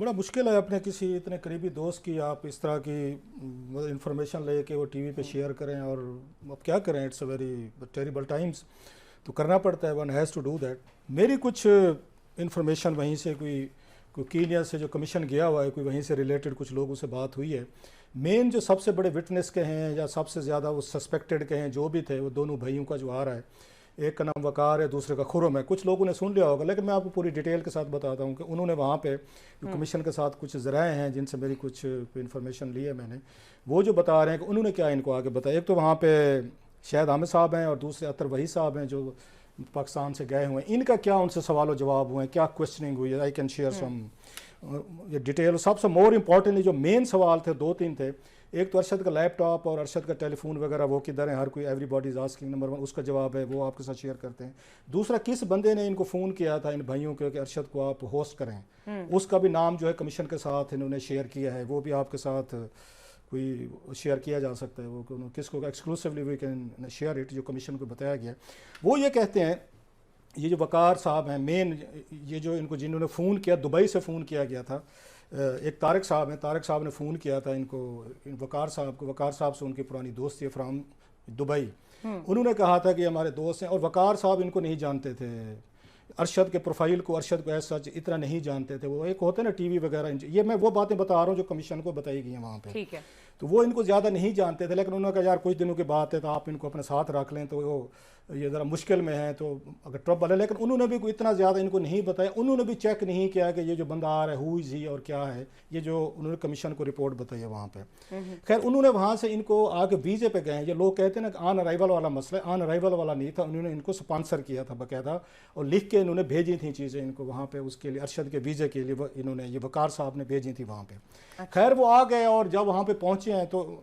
بڑا مشکل ہے اپنے کسی اتنے قریبی دوست کی آپ اس طرح کی انفارمیشن لے کے وہ ٹی وی پہ شیئر کریں، اور اب کیا کریں، it's a very terrible times, تو کرنا پڑتا ہے، one has to do that. میری کچھ انفارمیشن وہیں سے کوئی کینیا سے جو کمیشن گیا ہوا ہے، کوئی وہیں سے ریلیٹڈ کچھ لوگوں سے بات ہوئی ہے۔ مین جو سب سے بڑے وٹنس کے ہیں یا سب سے زیادہ وہ سسپیکٹڈ کے ہیں جو بھی تھے، وہ دونوں بھائیوں کا جو آ رہا ہے، ایک کا نام وقار ہے، دوسرے کا خرم ہے۔ کچھ لوگوں نے سن لیا ہوگا، لیکن میں آپ کو پوری ڈیٹیل کے ساتھ بتاتا ہوں کہ انہوں نے وہاں پہ کمیشن کے ساتھ کچھ ذرائع ہیں جن سے میری کچھ انفارمیشن لی ہے میں نے، وہ جو بتا رہے ہیں کہ انہوں نے کیا ان کو آگے بتایا۔ ایک تو وہاں پہ شاہد حامد صاحب ہیں اور دوسرے اطہر وحید صاحب ہیں جو پاکستان سے گئے ہوئے ہیں۔ ان کا کیا ان سے سوال و جواب ہوئے ہیں، کیا کوشچننگ ہوئی ہے، آئی کین شیئر سم یہ ڈیٹیل۔ سب سے مور امپورٹنٹلی جو مین سوال تھے، 2-3 تھے۔ ایک تو ارشد کا لیپ ٹاپ اور ارشد کا ٹیلی فون وغیرہ وہ کدھر ہیں، ہر کوئی every body is asking, number 1 اس کا جواب ہے، وہ آپ کے ساتھ شیئر کرتے ہیں۔ دوسرا، کس بندے نے ان کو فون کیا تھا ان بھائیوں کے کہ ارشد کو آپ ہوسٹ کریں، اس کا بھی نام جو ہے کمیشن کے ساتھ انہوں نے شیئر کیا ہے، وہ بھی آپ کے ساتھ کوئی شیئر کیا جا سکتا ہے، وہ کس کو exclusively we can share it, جو کمیشن کو بتایا گیا۔ وہ یہ کہتے ہیں، یہ جو وقار صاحب ہیں مین، یہ جو ان کو جنہوں نے فون کیا، دبئی سے فون کیا گیا تھا، ایک طارق صاحب ہیں، طارق صاحب نے فون کیا تھا ان کو، وقار صاحب کو۔ وقار صاحب سے ان کی پرانی دوستی ہے فرام دبئی۔ انہوں نے کہا تھا کہ ہمارے دوست ہیں، اور وقار صاحب ان کو نہیں جانتے تھے، ارشد کے پروفائل کو، ارشد کو ایسا اتنا نہیں جانتے تھے۔ وہ ایک ہوتے ہیں نا ٹی وی وغیرہ، یہ میں وہ باتیں بتا رہا ہوں جو کمیشن کو بتائی گئی ہیں وہاں پہ، تو وہ ان کو زیادہ نہیں جانتے تھے۔ لیکن انہوں نے کہا یار کچھ دنوں کی بات ہے تو آپ ان کو اپنے ساتھ رکھ لیں، تو وہ یہ ذرا مشکل میں ہے تو اگر ٹربل ہے۔ لیکن انہوں نے بھی کوئی اتنا زیادہ ان کو نہیں بتایا، انہوں نے بھی چیک نہیں کیا کہ یہ جو بندہ آ رہا ہے ہو از ہی اور کیا ہے، یہ جو انہوں نے کمیشن کو رپورٹ بتائی ہے وہاں پہ۔ خیر انہوں نے وہاں سے ان کو آگے ویزے پہ گئے ہیں۔ یہ لوگ کہتے ہیں نا کہ آن ارائیول والا مسئلہ ہے، آن ارائیول والا نہیں تھا، انہوں نے ان کو سپانسر کیا تھا باقاعدہ، اور لکھ کے انہوں نے بھیجی تھیں چیزیں ان کو وہاں پہ، اس کے لیے ارشد کے ویزے کے لیے انہوں نے، یہ وقار صاحب نے بھیجی تھی وہاں پہ۔ خیر وہ آ گئے، اور جب وہاں پہ پہنچے ہیں تو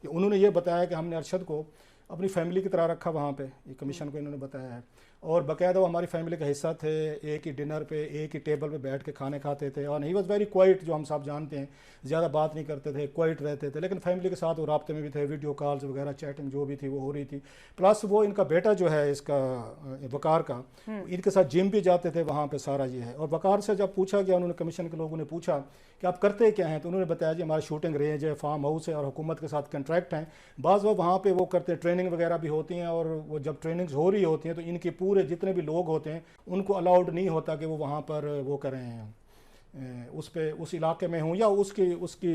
انہوں نے یہ بتایا کہ ہم نے ارشد کو اپنی فیملی کی طرح رکھا وہاں پہ، یہ کمیشن کو انہوں نے بتایا ہے، اور باقاعدہ وہ ہماری فیملی کا حصہ تھے، ایک ہی ڈنر پہ ایک ہی ٹیبل پہ بیٹھ کے کھانے کھاتے تھے، اور ہی واز ویری کوائٹ، جو ہم سب جانتے ہیں زیادہ بات نہیں کرتے تھے، کوائٹ رہتے تھے، لیکن فیملی کے ساتھ وہ رابطے میں بھی تھے، ویڈیو کالز وغیرہ چیٹنگ جو بھی تھی وہ ہو رہی تھی۔ پلس وہ ان کا بیٹا جو ہے اس کا وقار کا، ان کے ساتھ جم بھی جاتے تھے وہاں پہ، سارا یہ ہے۔ اور وقار سے جب پوچھا گیا، انہوں نے کمیشن کے لوگوں نے پوچھا کہ آپ کرتے کیا ہیں، تو انہوں نے بتایا جی ہمارا شوٹنگ رینج ہے، فارم ہاؤس ہے، اور حکومت کے ساتھ کنٹریکٹ ہیں، بعض وہ وہاں پہ وہ کرتے ہیں، ٹریننگ وغیرہ بھی ہوتی ہیں، اور وہ جب ٹریننگز ہو رہی ہوتی ہیں تو ان کے پورے جتنے بھی لوگ ہوتے ہیں ان کو الاؤڈ نہیں ہوتا کہ وہ وہاں پر وہ کریں، اس پہ اس علاقے میں ہوں یا اس کی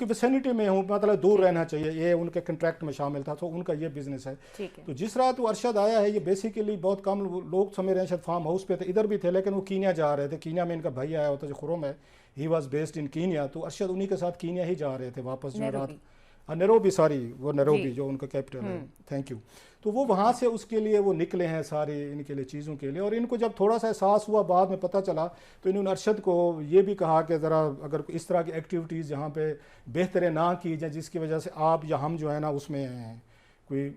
ویسینٹی میں ہوں، مطلب دور رہنا چاہیے، یہ ان کے کنٹریکٹ میں شامل تھا، تو ان کا یہ بزنس ہے۔ تو جس طرح تو ارشد آیا ہے، یہ بیسیکلی بہت کم لوگ سمجھ رہے ہیں شاید فارم ہاؤس پہ تھے، ادھر بھی تھے، لیکن وہ کینیا جا رہے تھے، کینیا میں ان کا بھائی آیا ہوتا جو خرم ہے، he was based in Kenya, تو ارشد انہی کے ساتھ کینیا ہی جا رہے تھے واپس، جو رات نیروبی، سوری وہ نیروبی جو ان کا کیپٹل ہے، تھینک یو۔ تو وہ وہاں سے اس کے لیے وہ نکلے ہیں ساری ان کے لیے چیزوں کے لیے، اور ان کو جب تھوڑا سا احساس ہوا، بعد میں پتہ چلا، تو انہوں نے ارشد کو یہ بھی کہا کہ ذرا اگر اس طرح کی ایکٹیویٹیز یہاں پہ بہتر نہ کی جائیں جس کی وجہ سے آپ یا ہم جو ہے نا اس میں کوئی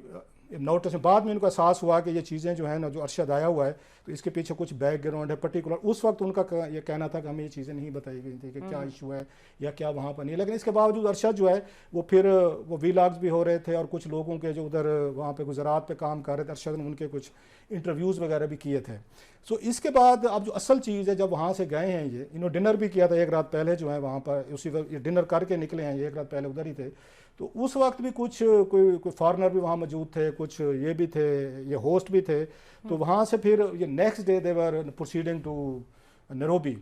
نوٹس میں، بعد میں ان کو احساس ہوا کہ یہ چیزیں جو ہیں نا جو ارشد آیا ہوا ہے تو اس کے پیچھے کچھ بیک گراؤنڈ ہے پرٹیکولر۔ اس وقت ان کا یہ کہنا تھا کہ ہمیں یہ چیزیں نہیں بتائی گئی تھی کہ کیا ایشو ہے یا کیا وہاں پر نہیں، لیکن اس کے باوجود ارشد جو ہے وہ پھر وہ ویلاگز بھی ہو رہے تھے، اور کچھ لوگوں کے جو ادھر وہاں پہ گزرات پہ کام کر رہے تھے، ارشد نے ان کے کچھ انٹرویوز وغیرہ بھی کیے تھے۔ سو اس کے بعد اب جو اصل چیز ہے، جب وہاں سے گئے ہیں یہ، انہوں ڈنر بھی کیا تھا ایک رات پہلے جو ہے وہاں پر، اسی وقت یہ ڈنر کر کے نکلے ہیں، ایک رات پہلے ادھر ہی تھے، تو اس وقت بھی کچھ کوئی فارنر بھی وہاں موجود تھے، کچھ یہ بھی تھے، یہ ہوسٹ بھی تھے، تو وہاں سے پھر یہ next day they were proceeding to Nairobi.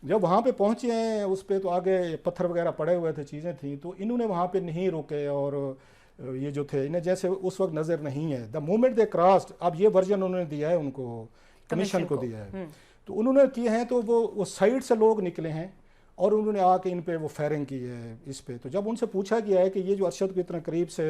جب وہاں پہ پہنچے ہیں اس پہ تو آگے پتھر وغیرہ پڑے ہوئے تھے، چیزیں تھیں، تو انہوں نے وہاں پہ نہیں روکے، اور یہ جو تھے انہیں جیسے اس وقت نظر نہیں ہے، دا مومنٹ دے کراسڈ، اب یہ ورژن انہوں نے دیا ہے ان کو، کمیشن کو دیا ہے، تو انہوں نے کیے ہیں، تو وہ سائڈ سے لوگ نکلے ہیں اور انہوں نے آ کے ان پہ وہ فائرنگ کی ہے اس پہ۔ تو جب ان سے پوچھا گیا ہے کہ یہ جو ارشد کو اتنا قریب سے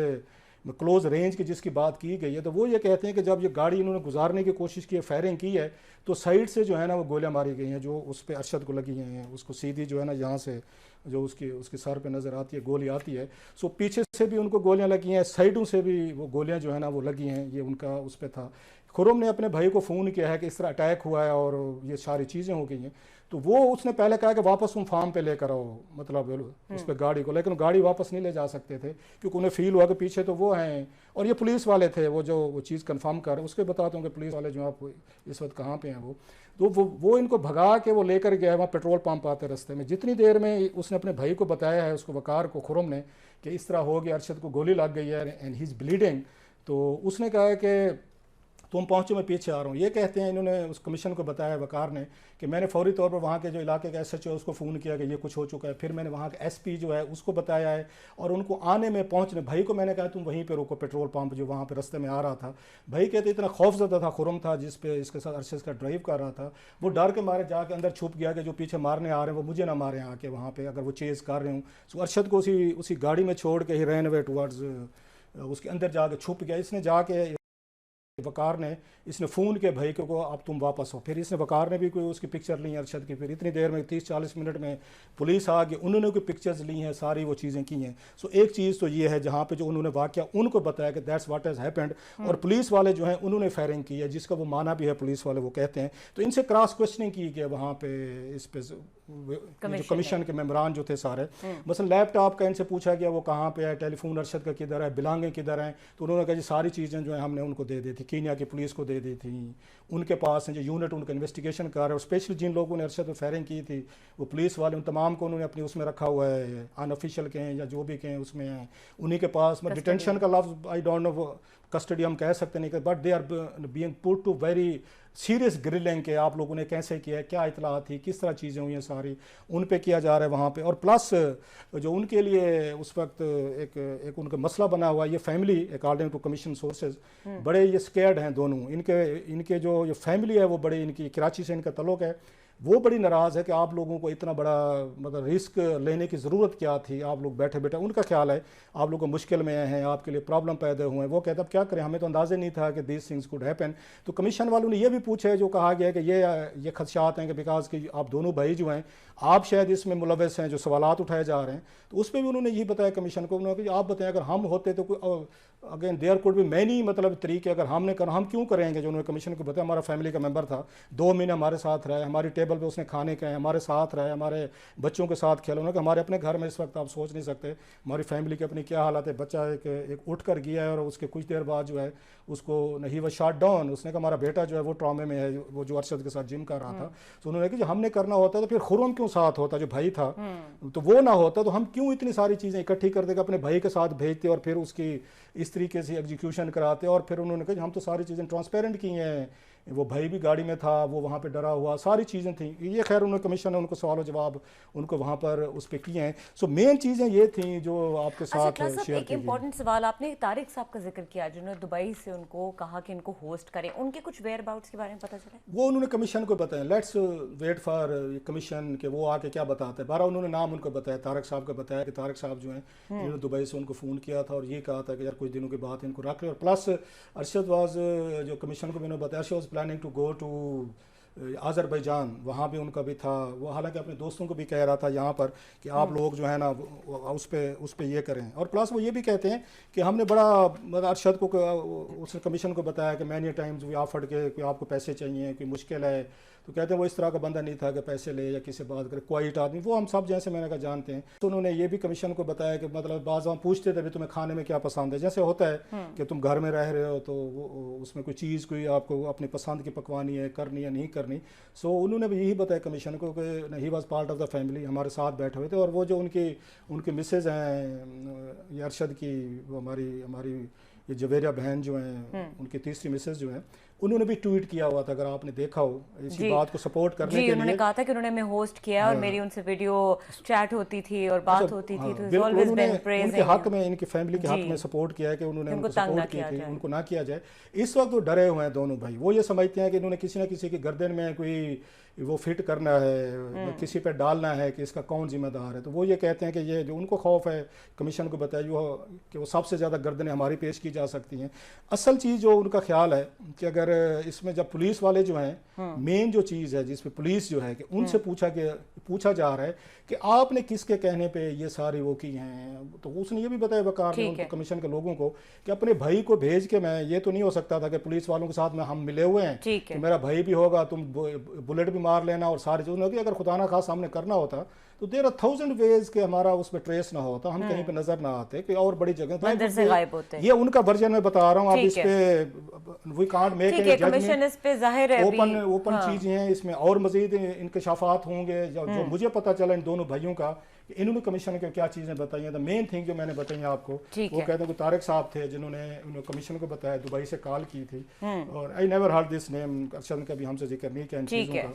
کلوز رینج کی جس کی بات کی گئی ہے، تو وہ یہ کہتے ہیں کہ جب یہ گاڑی انہوں نے گزارنے کی کوشش کی ہے، فائرنگ کی ہے، تو سائڈ سے جو ہے نا وہ گولیاں ماری گئی ہیں جو اس پہ ارشد کو لگی ہیں، اس کو سیدھی جو ہے نا یہاں سے جو اس کی سر پہ نظر آتی ہے گولی آتی ہے، سو پیچھے سے بھی ان کو گولیاں لگی ہیں، سائڈوں سے بھی وہ گولیاں جو ہے نا وہ لگی ہیں، یہ ان کا اس پہ تھا خرم نے اپنے بھائی کو فون کیا ہے کہ اس طرح اٹیک ہوا ہے اور یہ ساری چیزیں ہو گئی ہیں، تو وہ اس نے پہلے کہا کہ واپس تم فارم پہ لے کر آؤ، مطلب اس پہ گاڑی کو، لیکن گاڑی واپس نہیں لے جا سکتے تھے کیونکہ انہیں فیل ہوا کہ پیچھے تو وہ ہیں اور یہ پولیس والے تھے، وہ جو وہ چیز کنفرم کر رہے ہیں. اس کے بتاتا ہوں کہ پولیس والے جو آپ اس وقت کہاں پہ ہیں، تو وہ ان کو بھگا کے وہ لے کر گیا ہے وہاں پیٹرول پمپ آتے رستے میں. جتنی دیر میں اس نے اپنے بھائی کو بتایا ہے، اس کو وقار کو، خرم نے، کہ اس طرح ہو گیا، ارشد کو گولی لگ گئی ہے اینڈ ہی از بلیڈنگ، تو اس نے کہا کہ تم پہنچو میں پیچھے آ رہا ہوں. یہ کہتے ہیں انہوں نے اس کمیشن کو بتایا وقار نے کہ میں نے فوری طور پر وہاں کے جو علاقے کا ایس ایچ او اس کو فون کیا کہ یہ کچھ ہو چکا ہے، پھر میں نے وہاں کا ایس پی جو ہے اس کو بتایا ہے، اور ان کو آنے میں پہنچنے بھائی کو میں نے کہا تم وہیں پہ روکو پیٹرول پمپ جو وہاں پہ رستے میں آ رہا تھا. بھائی کہتے اتنا خوف زدہ تھا خرم تھا جس پہ اس کے ساتھ ارشد کا ڈرائیو کر رہا تھا، وہ ڈر کے مارے جا کے اندر چھپ گیا کہ جو پیچھے مارنے آ رہے ہیں وہ مجھے نہ مارے آ کے وہاں پہ اگر وہ چیز کر رہے ہوں. سو ارشد کو اسی گاڑی میں چھوڑ کے ہی رین اوے ٹورڈز اس کے اندر جا کے چھپ گیا. اس نے جا کے وقار نے اس نے فون کے بھائی کو اب تم واپس ہو. پھر اس نے وقار نے بھی کوئی اس کی پکچر لی ارشد کی. پھر اتنی دیر میں 30-40 منٹ میں پولیس آ گئی، انہوں نے کوئی پکچرز لی ہیں، ساری وہ چیزیں کی ہیں. سو ایک چیز تو یہ ہے جہاں پہ جو انہوں نے واقعہ ان کو بتایا کہ دیٹس واٹ ہیز ہیپنڈ، اور پولیس والے جو ہیں انہوں نے فائرنگ کی ہے جس کا وہ معنی بھی ہے پولیس والے وہ کہتے ہیں. تو ان سے کراس کوشچننگ کی کہ وہاں پہ اس پہ جو کمیشن کے ممبران جو تھے سارے، مثلا لیپ ٹاپ کا ان سے پوچھا گیا وہ کہاں پہ ہے، ٹیلی فون ارشد کا کدھر ہے، بلانگیں کدھر ہیں، تو انہوں نے کہا جی ساری چیزیں جو ہیں ہم نے ان کو دے دی تھی، کینیا کی پولیس کو دے دی تھی، ان کے پاس ہیں جو یونٹ ان کا انویسٹیگیشن کر رہا ہے، اور اسپیشلی جن لوگوں نے ارشد میں فائرنگ کی تھی وہ پولیس والے، ان تمام کو انہوں نے اپنی اس میں رکھا ہوا ہے، ان آفیشیل کے ہیں یا جو بھی کے ہیں اس میں ہیں انہی کے پاس. ڈیٹینشن کا لفظ آئی ڈونٹ نو، کسٹڈی ہم کہہ سکتے نہیں، but they are being put to very serious grilling کہ آپ لوگوں نے کیسے کیا ہے، کیا اطلاعات تھی، کس طرح چیزیں ہوئی ہیں، ساری ان پہ کیا جا رہا ہے وہاں پہ. اور پلس جو ان کے لیے اس وقت ایک ان کا مسئلہ بنا ہوا ہے، یہ family according to commission sources بڑے یہ سکیئرڈ ہیں دونوں. ان کے جو یہ فیملی ہے وہ بڑے، ان کی کراچی سے ان کا تعلق ہے، وہ بڑی ناراض ہے کہ آپ لوگوں کو اتنا بڑا مطلب رسک لینے کی ضرورت کیا تھی، آپ لوگ بیٹھے بیٹھے، ان کا خیال ہے آپ لوگ مشکل میں ہیں، آپ کے لیے پرابلم پیدا ہوئے ہیں. وہ کہتے اب کیا کریں، ہمیں تو اندازے نہیں تھا کہ دیس تھنگس کوڈ ہیپن. تو کمیشن والوں نے یہ بھی پوچھا ہے، جو کہا گیا ہے کہ یہ خدشات ہیں کہ بیکاز کہ آپ دونوں بھائی جو ہیں آپ شاید اس میں ملوث ہیں، جو سوالات اٹھائے جا رہے ہیں، تو اس پہ بھی انہوں نے یہی بتایا کمیشن کو، انہوں نے کہ آپ بتائیں اگر ہم ہوتے تو کوئی اگین دیئر کوڈ بھی مینی مطلب طریقے، اگر ہم نے کرنا ہم کیوں کریں گے. جو انہوں نے کمیشن کو بتایا ہمارا فیملی کا ممبر تھا، 2 مہینے ہمارے ساتھ رہا ہے، ہماری ٹیبل پہ اس نے کھانے کھائے، ہمارے ساتھ رہا ہے، ہمارے بچوں کے ساتھ کھیلا. انہوں نے کہ ہمارے اپنے گھر میں اس وقت آپ سوچ نہیں سکتے ہماری فیملی کی اپنی کیا حالت ہے. بچہ ایک اٹھ کر گیا ہے اور اس کے کچھ دیر بعد جو ہے اس کو نہیں وہ شاٹ ڈاؤن. اس نے کہا ہمارا بیٹا جو ہے وہ ٹرامے میں ہے، وہ جو ارشد کے ساتھ جم کر رہا تھا. تو انہوں نے کہا ہم نے کرنا ہوتا تو پھر خرم کیوں ساتھ ہوتا، جو بھائی تھا تو وہ نہ ہوتا، تو ہم کیوں اتنی ساری چیزیں اکٹھی کر دے گا اپنے بھائی کے ساتھ بھیجتے اور پھر اس کی اس طریقے سے ایگزیکیوشن کراتے. اور پھر انہوں نے کہا ہم تو ساری چیزیں ٹرانسپیرنٹ کی ہیں، وہ بھائی بھی گاڑی میں تھا، وہ وہاں پہ ڈرا ہوا، ساری چیزیں تھیں. یہ خیر انہوں نے کمیشن نے ان کو سوال و جواب ان کو وہاں پر اس پہ کیے ہیں. سو مین چیزیں یہ تھیں جو آپ کے ساتھ شیئر ایک امپورٹنٹ سوال آپ نے طارق صاحب کا ذکر کیا جنہوں نے دبئی سے ان کو کہا کہ ان کو ہوسٹ کریں، ان کے کچھ ویئر اباؤٹس کے بارے میں پتہ چلا؟ وہ انہوں نے کمیشن کو بتایا، لیٹس ویٹ فار کمیشن کہ وہ آ کے کیا بتاتے ہیں. بارہ انہوں نے نام ان کو بتایا، طارق صاحب کا بتایا کہ طارق صاحب جو ہیں انہوں نے دبئی سے ان کو فون کیا تھا اور یہ کہا تھا کہ یار کچھ دنوں کے بعد ان کو رکھ لیں. اور پلس ارشد واز جو کمیشن کو میں نے بتایا Arshad was planning to go to Azerbaijan, وہاں بھی ان کا بھی تھا. وہ حالانکہ اپنے دوستوں کو بھی کہہ رہا تھا یہاں پر کہ آپ لوگ جو ہے نا اس پہ یہ کریں. اور پلس وہ یہ بھی کہتے ہیں کہ ہم نے بڑا ارشد کو اس نے کمیشن کو بتایا کہ مینی ٹائمز وی آفرڈ کے کہ آپ کو پیسے چاہیے، کوئی مشکل ہے، تو کہتے ہیں وہ اس طرح کا بندہ نہیں تھا کہ پیسے لے یا کسی سے بات کرے، کوائٹ آدمی، وہ ہم سب جیسے میں نے کہا جانتے ہیں. تو انہوں نے یہ بھی کمیشن کو بتایا کہ مطلب بعض ہم پوچھتے تھے تمہیں کھانے میں کیا پسند ہے، جیسے ہوتا ہے کہ تم گھر میں رہ رہے ہو تو اس میں کوئی چیز کوئی آپ کو اپنی پسند کی پکوانی ہے، کرنی ہے نہیں کرنی. سو انہوں نے بھی یہی بتایا کمیشن کو کہ he was part of the family, ہمارے ساتھ بیٹھے ہوئے تھے. اور وہ جو ان کی مسز ہیں یہ ارشد کی، وہ ہماری یہ جویریہ بہن جو ہیں ان کی تیسری مسز جو ہیں، انہوں نے بھی ٹویٹ کیا ہوا تھا، اگر آپ نے دیکھا ہو اسی بات کو سپورٹ کرنے کے لیے. انہوں نے کہا تھا کہ انہوں نے ہمیں ہوسٹ کیا اور میری ان سے ویڈیو چیٹ ہوتی تھی اور بات ہوتی تھی، تو بالکل ان کے حق میں، ان کی فیملی کے حق میں سپورٹ کیا ہے کہ انہوں نے ان کو سپورٹ کی تھی، ان کو نہ کیا جائے. اس وقت وہ ڈرے ہوئے ہیں دونوں بھائی، وہ یہ سمجھتے ہیں کہ انہوں نے کسی نہ کسی کی گردن میں کوئی وہ فٹ کرنا ہے, کسی پہ ڈالنا ہے کہ اس کا کون ذمہ دار ہے. تو وہ یہ کہتے ہیں کہ یہ جو ان کو خوف ہے کمیشن کو بتایا کہ وہ سب سے زیادہ گردنیں ہماری پیش کی جا سکتی ہیں. اصل چیز جو ان کا خیال ہے کہ اگر اس میں جب پولیس والے جو ہیں, مین جو چیز ہے جس پہ پولیس جو ہے کہ ان سے پوچھا جا رہا ہے کہ آپ نے کس کے کہنے پہ یہ ساری وہ کی ہیں, تو اس نے یہ بھی بتایا وقار نے ان کو کمیشن کے لوگوں کو کہ اپنے بھائی کو بھیج کے, میں یہ تو نہیں ہو سکتا تھا کہ پولیس والوں کے ساتھ میں ہم ملے ہوئے ہیں کہ میرا بھائی بھی ہوگا, تم بلٹ بھی مار لینا اور ساری چیزوں کی, اگر خدا نہ خواستہ ہم نے کرنا ہوتا تو دیر آر 1000 ویز کہ ہمارا اس پہ ٹریس نہ ہوتا, ہم کہیں پہ نظر نہ آتے کہ اور بڑی جگہ غائب ہوتے. یہ ان کا ورژن میں بتا رہا ہوں, اب اس پہ we can't make a judgement, open چیزیں ہیں اس میں, اور مزید انکشافات ہوں گے. جو مجھے پتا چلا ان دونوں بھائیوں کا انہوں نے کمیشن کے کیا چیزیں بتائی ہیں, مین تھنگ جو میں نے بتائی آپ کو وہ کہتے ہیں کہ طارق صاحب تھے جنہوں نے کمیشن کو بتایا, دبئی سے کال کی تھی, اور آئی نیور ہرڈ دس نیم, ارشد نے کبھی ہم سے ذکر نہیں کیا ان چیزوں کا.